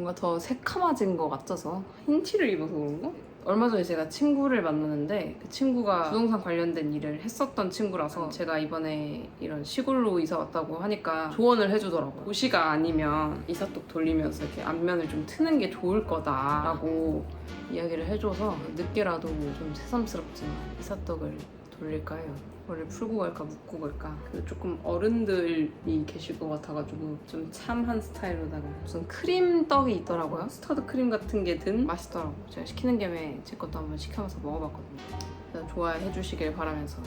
뭔가 더 새카마진 것 같아서 흰 티를 입어서 그런가? 얼마 전에 제가 친구를 만났는데 그 친구가 부동산 관련된 일을 했었던 친구라서 제가 이번에 이런 시골로 이사 왔다고 하니까 조언을 해주더라고요. 도시가 아니면 이삿독 돌리면서 이렇게 앞면을 좀 트는 게 좋을 거다라고 이야기를 해줘서 늦게라도 좀 새삼스럽지만 이삿독을 돌릴까 해요. 머리를 풀고 갈까 묶고 갈까. 그 조금 어른들이 계실 것 같아가지고 좀 참한 스타일로다가 무슨 크림 떡이 있더라고요. 스터드 크림 같은 게 든 맛있더라고요. 제가 시키는 김에 제 것도 한번 시켜서 먹어봤거든요. 그래서 좋아해 주시길 바라면서.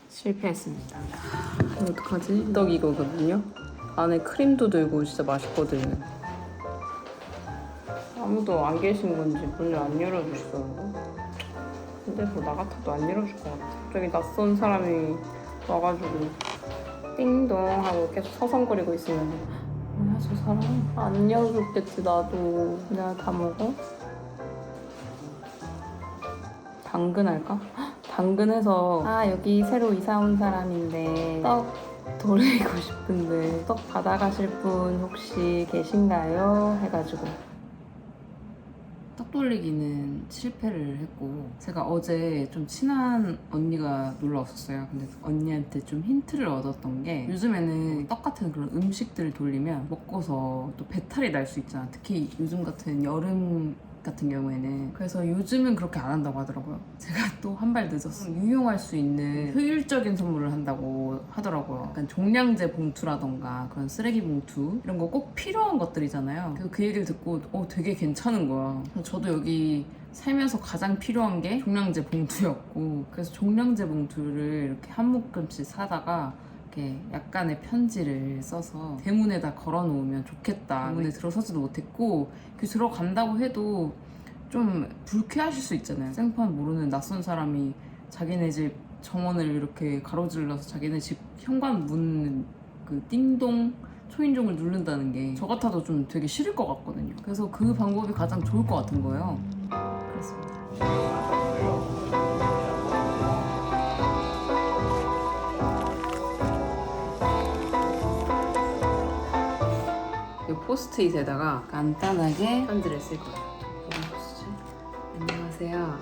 실패했습니다. 어떡하지? 떡 이거거든요? 안에 크림도 들고 진짜 맛있거든요. 아무도 안 계신 건지 문을 안 열어주시더라고. 근데 뭐 나 같아도 안 열어줄 것 같아. 갑자기 낯선 사람이 와가지고 띵동 하고 계속 서성거리고 있으면 뭐야 저 사람? 안 열어줬겠지 나도. 내가 다 먹어? 당근 할까? 당근해서 여기 새로 이사 온 사람인데 떡 돌리고 싶은데 떡 받아가실 분 혹시 계신가요? 해가지고 떡 돌리기는 실패를 했고 제가 어제 좀 친한 언니가 놀러 왔었어요. 근데 언니한테 좀 힌트를 얻었던 게 요즘에는 떡 같은 그런 음식들을 돌리면 먹고서 또 배탈이 날 수 있잖아. 특히 요즘 같은 여름 같은 경우에는. 그래서 요즘은 그렇게 안 한다고 하더라고요. 제가 또 한 발 늦었어요. 유용할 수 있는 효율적인 선물을 한다고 하더라고요. 약간 종량제 봉투라던가 그런 쓰레기 봉투 이런 거 꼭 필요한 것들이잖아요. 그래서 그 얘기를 듣고 되게 괜찮은 거야. 그래서 저도 여기 살면서 가장 필요한 게 종량제 봉투였고 그래서 종량제 봉투를 이렇게 한 묶음씩 사다가 이렇게 약간의 편지를 써서 대문에다 걸어놓으면 좋겠다. 대문에 들어서지도 못했고 들어간다고 해도 좀 불쾌하실 수 있잖아요. 생판 모르는 낯선 사람이 자기네 집 정원을 이렇게 가로질러서 자기네 집 현관문 그 띵동 초인종을 누른다는 게 저 같아도 좀 되게 싫을 것 같거든요. 그래서 그 방법이 가장 좋을 것 같은 거예요. 그렇습니다. 포스트잇에다가 간단하게 편지를 쓸 거예요. 보시죠. 안녕하세요.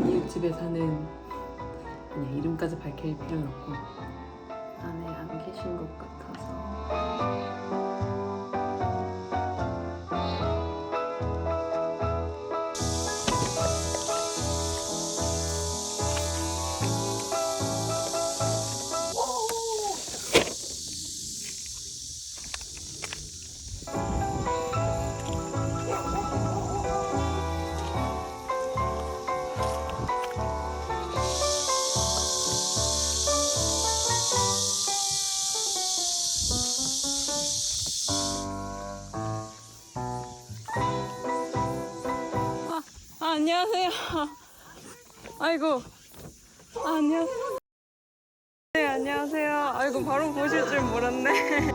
이웃집에 사는 아니 이름까지 밝힐 필요는 없고 안에 안 계신 것 같아서 안녕하세요. 아이고. 안녕하세요. 네, 안녕하세요. 아이고, 바로 보실 줄 몰랐네.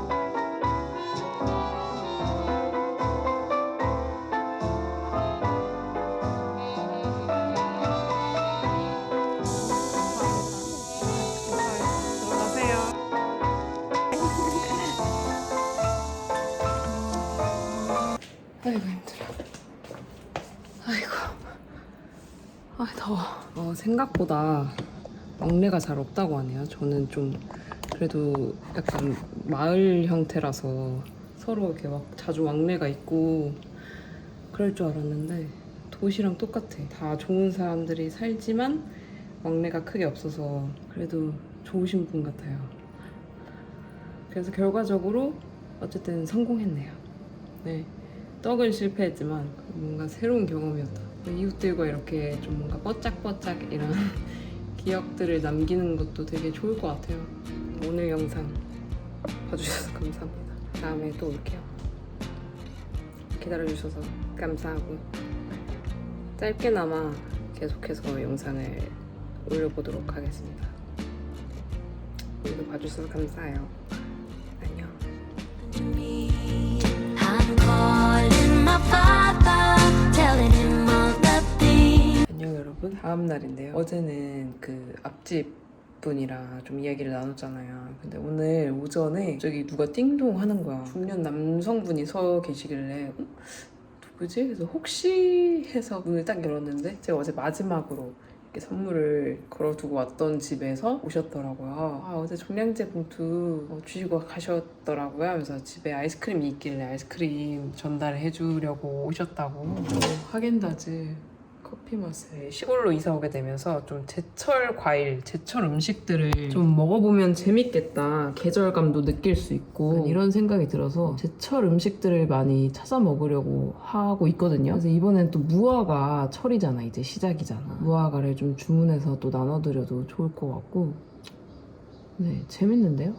들어가세요. 아이고, 힘들어. 아이고. 더워. 생각보다 막내가 잘 없다고 하네요. 저는 좀 그래도 약간 마을 형태라서 서로 이렇게 막 자주 왕래가 있고 그럴 줄 알았는데 도시랑 똑같아. 다 좋은 사람들이 살지만 왕래가 크게 없어서 그래도 좋으신 분 같아요. 그래서 결과적으로 어쨌든 성공했네요. 네, 떡은 실패했지만 뭔가 새로운 경험이었다. 이웃들과 이렇게 좀 뭔가 뻗짝뻗짝 이런 기억들을 남기는 것도 되게 좋을 것 같아요. 오늘 영상 봐주셔서 감사합니다. 다음에 또 올게요. 기다려주셔서 감사하고 짧게나마 계속해서 영상을 올려보도록 하겠습니다. 오늘도 봐주셔서 감사해요. 안녕. 안녕 여러분. 다음 날인데요. 어제는 그 앞집 분이랑 좀 이야기를 나눴잖아요. 근데 오늘 오전에 저기 누가 띵동 하는 거야. 중년 남성분이 서 계시길래 누구지? 그래서 혹시 해서 문을 딱 열었는데 제가 어제 마지막으로 이렇게 선물을 걸어두고 왔던 집에서 오셨더라고요. 어제 종량제 봉투 주시고 가셨더라고요. 그래서 집에 아이스크림이 있길래 아이스크림 전달을 해주려고 오셨다고. 하겐다즈 커피 맛에 시골로 이사 오게 되면서 좀 제철 과일, 제철 음식들을 좀 먹어보면 재밌겠다. 계절감도 느낄 수 있고 이런 생각이 들어서 제철 음식들을 많이 찾아 먹으려고 하고 있거든요. 그래서 이번엔 또 무화과 철이잖아. 이제 시작이잖아. 무화과를 좀 주문해서 또 나눠드려도 좋을 것 같고 네, 재밌는데요?